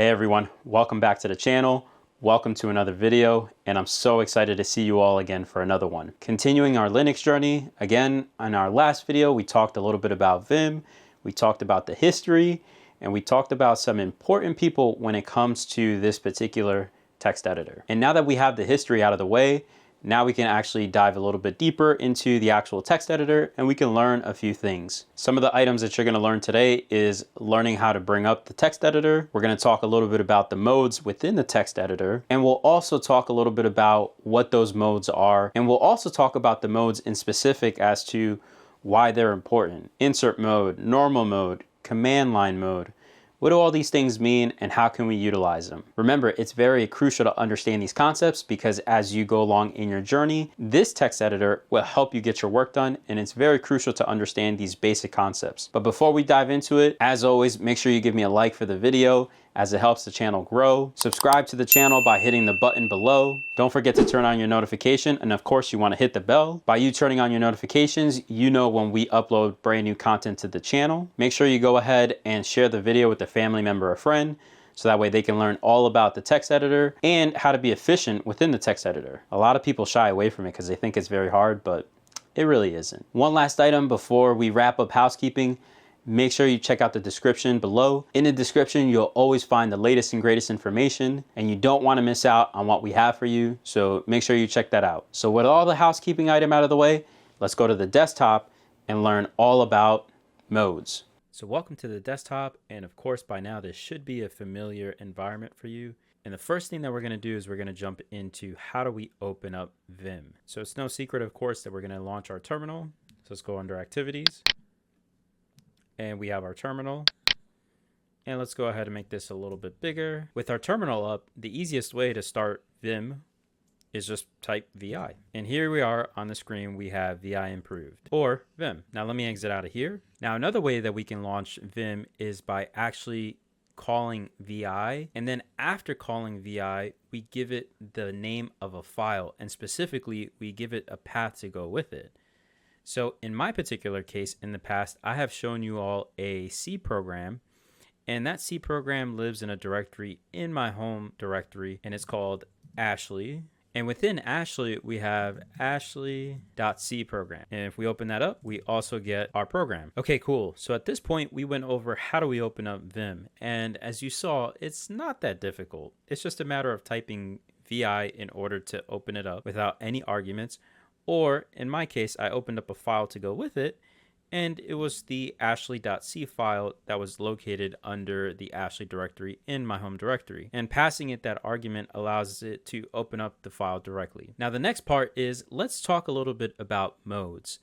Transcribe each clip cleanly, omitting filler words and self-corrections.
Hey everyone, welcome back to the channel. Welcome to another video, and I'm so excited to see you all again for another one. Continuing our Linux journey, again, in our last video, we talked a little bit about Vim, we talked about the history, and we talked about some important people when it comes to this particular text editor. And now that we have the history out of the way, now we can actually dive a little bit deeper into the actual text editor and we can learn a few things. Some of the items that you're going to learn today is learning how to bring up the text editor. We're going to talk a little bit about the modes within the text editor, and we'll also talk a little bit about what those modes are, and we'll also talk about the modes in specific as to why they're important. Insert mode, normal mode, command line mode. What do all these things mean and how can we utilize them? Remember, it's very crucial to understand these concepts because as you go along in your journey, this text editor will help you get your work done, and it's very crucial to understand these basic concepts. But before we dive into it, as always, make sure you give me a like for the video as it helps the channel grow. Subscribe to the channel by hitting the button below. Don't forget to turn on your notification, and of course you want to hit the bell. By you turning on your notifications, you know when we upload brand new content to the channel. Make sure you go ahead and share the video with a family member or friend, so that way they can learn all about the text editor and how to be efficient within the text editor. A lot of people shy away from it because they think it's very hard, but it really isn't. One last item before we wrap up housekeeping. Make sure you check out the description below. In the description, you'll always find the latest and greatest information, and you don't want to miss out on what we have for you. So make sure you check that out. So with all the housekeeping item out of the way, let's go to the desktop and learn all about modes. So welcome to the desktop. And of course, by now, this should be a familiar environment for you. And the first thing that we're going to do is we're going to jump into how do we open up Vim. So it's no secret, of course, that we're going to launch our terminal. So let's go under activities. And we have our terminal, and let's go ahead and make this a little bit bigger. With our terminal up, the easiest way to start Vim is just type VI. And here we are on the screen, we have VI improved or Vim. Now let me exit out of here. Now another way that we can launch Vim is by actually calling VI, and then after calling VI, we give it the name of a file, and specifically we give it a path to go with it. So in my particular case, in the past, I have shown you all a C program, and that C program lives in a directory in my home directory, and it's called Ashley. And within Ashley, we have ashley.c program. And if we open that up, we also get our program. Okay, cool. So at this point, we went over how do we open up Vim. And as you saw, it's not that difficult. It's just a matter of typing VI in order to open it up without any arguments. Or in my case, I opened up a file to go with it, and it was the ashley.c file that was located under the Ashley directory in my home directory. And passing it that argument allows it to open up the file directly. Now the next part is let's talk a little bit about modes.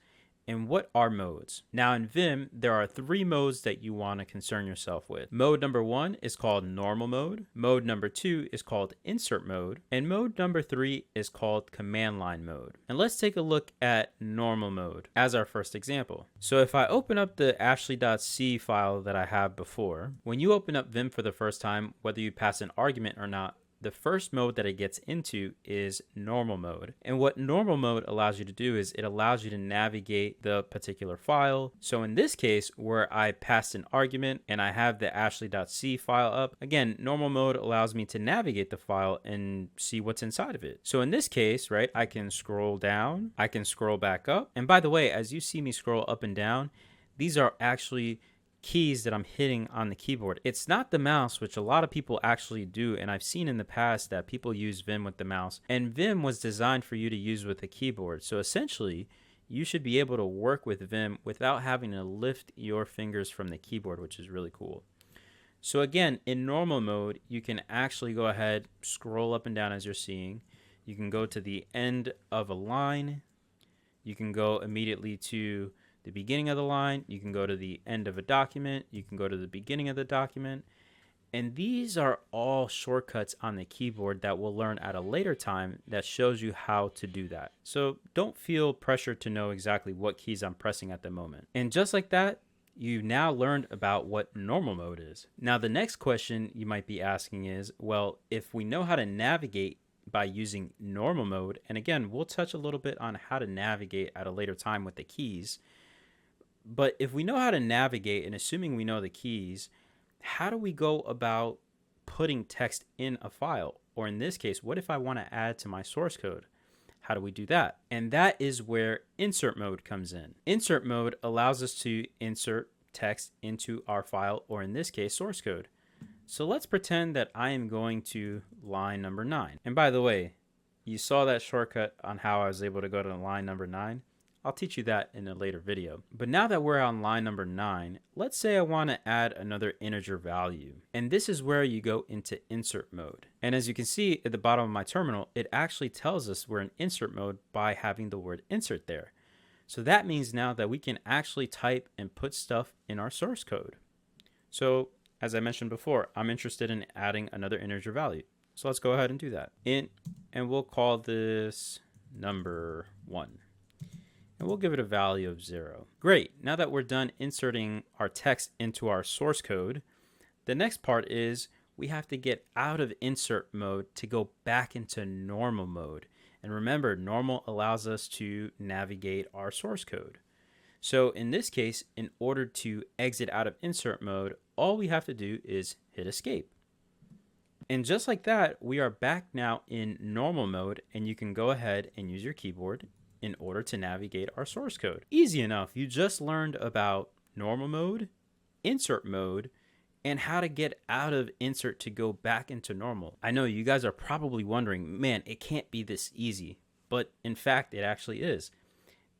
And what are modes? Now in Vim, there are 3 modes that you want to concern yourself with. Mode number 1 is called normal mode. Mode number 2 is called insert mode. And mode number 3 is called command line mode. And let's take a look at normal mode as our first example. So if I open up the ashley.c file that I have before, when you open up Vim for the first time, whether you pass an argument or not, the first mode that it gets into is normal mode. And what normal mode allows you to do is it allows you to navigate the particular file. So in this case, where I passed an argument and I have the ashley.c file up, again, normal mode allows me to navigate the file and see what's inside of it. So in this case, right, I can scroll down, I can scroll back up. And by the way, as you see me scroll up and down, these are actually keys that I'm hitting on the keyboard. It's not the mouse, which a lot of people actually do, and I've seen in the past that people use Vim with the mouse, and Vim was designed for you to use with a keyboard. So essentially, you should be able to work with Vim without having to lift your fingers from the keyboard, which is really cool. So again, in normal mode, you can actually go ahead, scroll up and down as you're seeing. You can go to the end of a line. You can go immediately to the beginning of the line, you can go to the end of a document, you can go to the beginning of the document, and these are all shortcuts on the keyboard that we'll learn at a later time that shows you how to do that. So don't feel pressure to know exactly what keys I'm pressing at the moment. And just like that, you've now learned about what normal mode is. Now the next question you might be asking is, well, if we know how to navigate by using normal mode, and again, we'll touch a little bit on how to navigate at a later time with the keys, but if we know how to navigate, and assuming we know the keys, how do we go about putting text in a file? Or in this case, what if I want to add to my source code? How do we do that? And that is where insert mode comes in. Insert mode allows us to insert text into our file, or in this case, source code. So let's pretend that I am going to line number 9. And by the way, you saw that shortcut on how I was able to go to line number 9. I'll teach you that in a later video. But now that we're on line number 9, let's say I want to add another integer value. And this is where you go into insert mode. And as you can see at the bottom of my terminal, it actually tells us we're in insert mode by having the word insert there. So that means now that we can actually type and put stuff in our source code. So as I mentioned before, I'm interested in adding another integer value. So let's go ahead and do that. Int, and we'll call this number 1. And we'll give it a value of 0. Great. Now that we're done inserting our text into our source code, the next part is we have to get out of insert mode to go back into normal mode. And remember, normal allows us to navigate our source code. So in this case, in order to exit out of insert mode, all we have to do is hit escape. And just like that, we are back now in normal mode, and you can go ahead and use your keyboard in order to navigate our source code. Easy enough. You just learned about normal mode, insert mode, and how to get out of insert to go back into normal. I know you guys are probably wondering, man, it can't be this easy. But in fact, it actually is.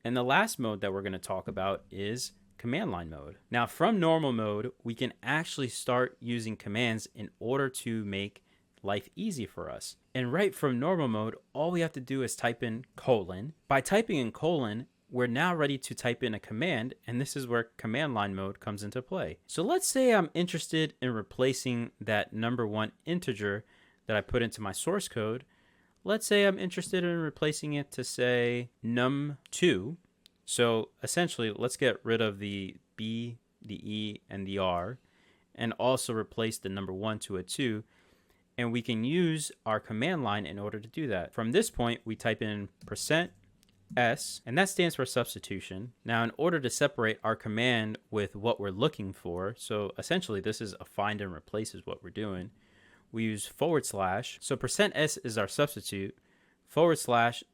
And the last mode that we're going to talk about is command line mode. Now from normal mode, we can actually start using commands in order to make life easy for us. And right from normal mode, all we have to do is type in colon. By typing in colon, we're now ready to type in a command, and this is where command line mode comes into play. So let's say I'm interested in replacing that number 1 integer that I put into my source code. Let's say I'm interested in replacing it to say num2. So essentially, let's get rid of the B, the E, and the R, and also replace the number 1 to a 2. And we can use our command line in order to do that. From this point, we type in %s, and that stands for substitution. Now, in order to separate our command with what we're looking for, so essentially this is a find and replace is what we're doing, we use /. So %s is our substitute. /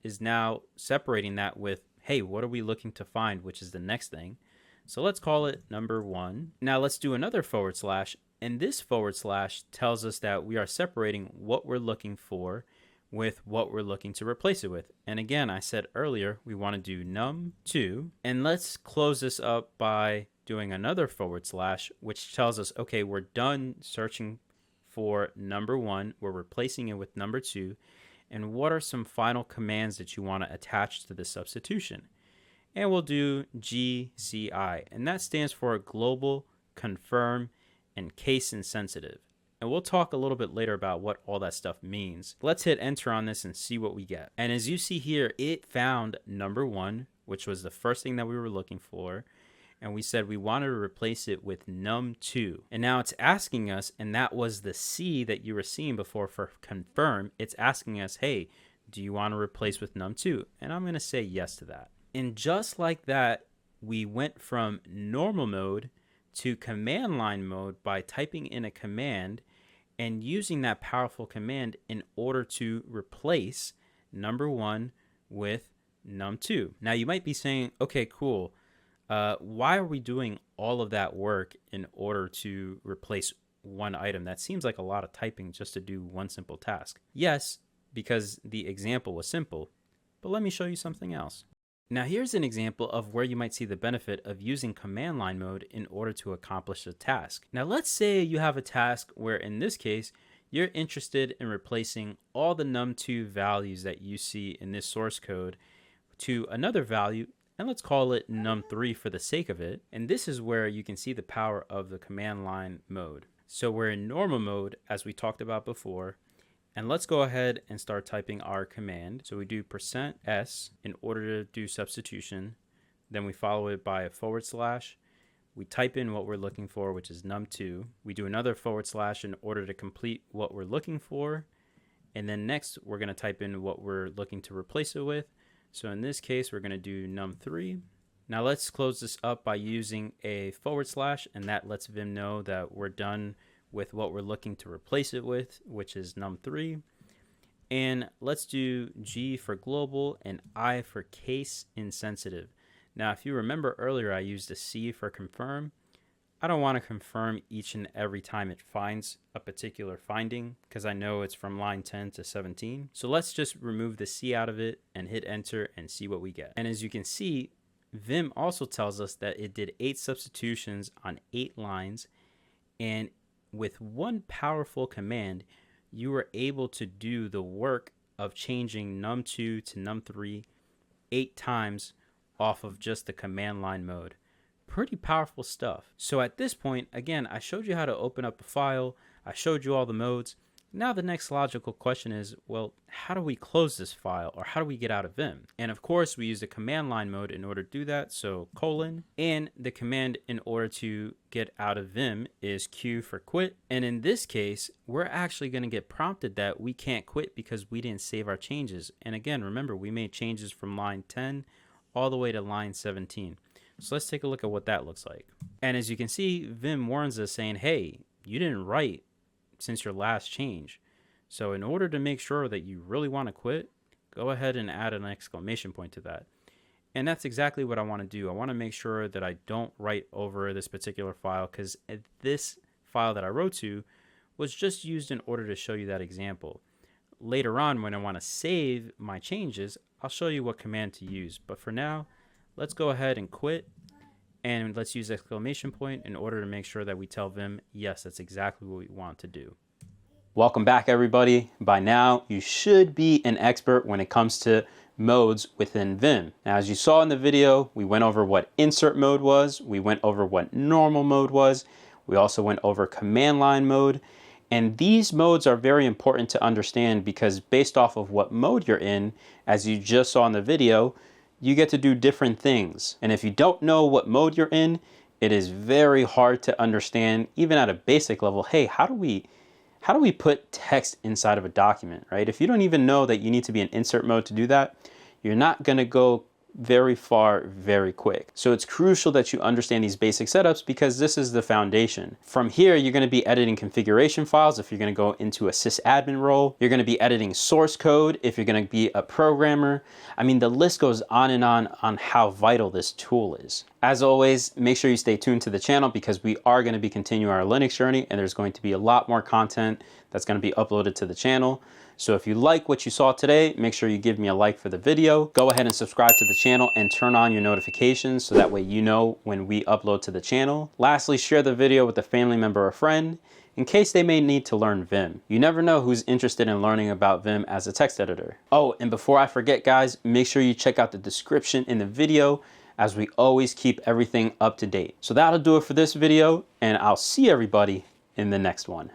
is now separating that with, hey, what are we looking to find, which is the next thing. So let's call it number 1. Now let's do another /. And this / tells us that we are separating what we're looking for with what we're looking to replace it with. And again, I said earlier, we want to do num2. And let's close this up by doing another /, which tells us, okay, we're done searching for number 1. We're replacing it with number 2. And what are some final commands that you want to attach to the substitution? And we'll do GCI. And that stands for global, confirm, and case insensitive. And we'll talk a little bit later about what all that stuff means. Let's hit enter on this and see what we get. And as you see here, it found number 1, which was the first thing that we were looking for. And we said we wanted to replace it with num2. And now it's asking us, and that was the C that you were seeing before for confirm. It's asking us, hey, do you want to replace with num2? And I'm going to say yes to that. And just like that, we went from normal mode to command line mode by typing in a command and using that powerful command in order to replace number 1 with num2. Now you might be saying, okay, cool. Why are we doing all of that work in order to replace one item? That seems like a lot of typing just to do one simple task. Yes, because the example was simple, but let me show you something else. Now here's an example of where you might see the benefit of using command line mode in order to accomplish a task. Now let's say you have a task where in this case, you're interested in replacing all the num2 values that you see in this source code to another value, and let's call it num3 for the sake of it. And this is where you can see the power of the command line mode. So we're in normal mode, as we talked about before. And let's go ahead and start typing our command. So we do %s in order to do substitution. Then we follow it by a /. We type in what we're looking for, which is num2. We do another / in order to complete what we're looking for. And then next, we're going to type in what we're looking to replace it with. So in this case, we're going to do num3. Now let's close this up by using a /, and that lets Vim know that we're done with what we're looking to replace it with, which is num3. And let's do G for global and I for case insensitive. Now, if you remember earlier, I used a C for confirm. I don't want to confirm each and every time it finds a particular finding because I know it's from line 10 to 17. So let's just remove the C out of it and hit enter and see what we get. And as you can see, Vim also tells us that it did 8 substitutions on 8 lines. And with one powerful command, you were able to do the work of changing num2 to num3 8 times off of just the command line mode. Pretty powerful stuff. So at this point, again, I showed you how to open up a file. I showed you all the modes. Now the next logical question is, well, how do we close this file, or how do we get out of Vim? And of course, we use the command line mode in order to do that. So colon, and the command in order to get out of Vim is Q for quit. And in this case, we're actually going to get prompted that we can't quit because we didn't save our changes. And again, remember, we made changes from line 10 all the way to line 17. So let's take a look at what that looks like. And as you can see, Vim warns us saying, hey, you didn't write since your last change. So in order to make sure that you really want to quit, go ahead and add an exclamation point to that. And that's exactly what I want to do. I want to make sure that I don't write over this particular file, because this file that I wrote to was just used in order to show you that example. Later on, when I want to save my changes, I'll show you what command to use. But for now, let's go ahead and quit. And let's use exclamation point in order to make sure that we tell Vim, yes, that's exactly what we want to do. Welcome back, everybody. By now, you should be an expert when it comes to modes within Vim. Now, as you saw in the video, we went over what insert mode was. We went over what normal mode was. We also went over command line mode. And these modes are very important to understand because based off of what mode you're in, as you just saw in the video, you get to do different things. And if you don't know what mode you're in, it is very hard to understand, even at a basic level, hey, how do we put text inside of a document, right? If you don't even know that you need to be in insert mode to do that, you're not gonna go very far, very quick. So it's crucial that you understand these basic setups because this is the foundation. From here, you're gonna be editing configuration files if you're gonna go into a sysadmin role. You're gonna be editing source code if you're gonna be a programmer. I mean, the list goes on how vital this tool is. As always, make sure you stay tuned to the channel because we are gonna be continuing our Linux journey and there's going to be a lot more content that's gonna be uploaded to the channel. So if you like what you saw today, make sure you give me a like for the video. Go ahead and subscribe to the channel and turn on your notifications so that way you know when we upload to the channel. Lastly, share the video with a family member or friend in case they may need to learn Vim. You never know who's interested in learning about Vim as a text editor. Oh, and before I forget, guys, make sure you check out the description in the video as we always keep everything up to date. So that'll do it for this video, and I'll see everybody in the next one.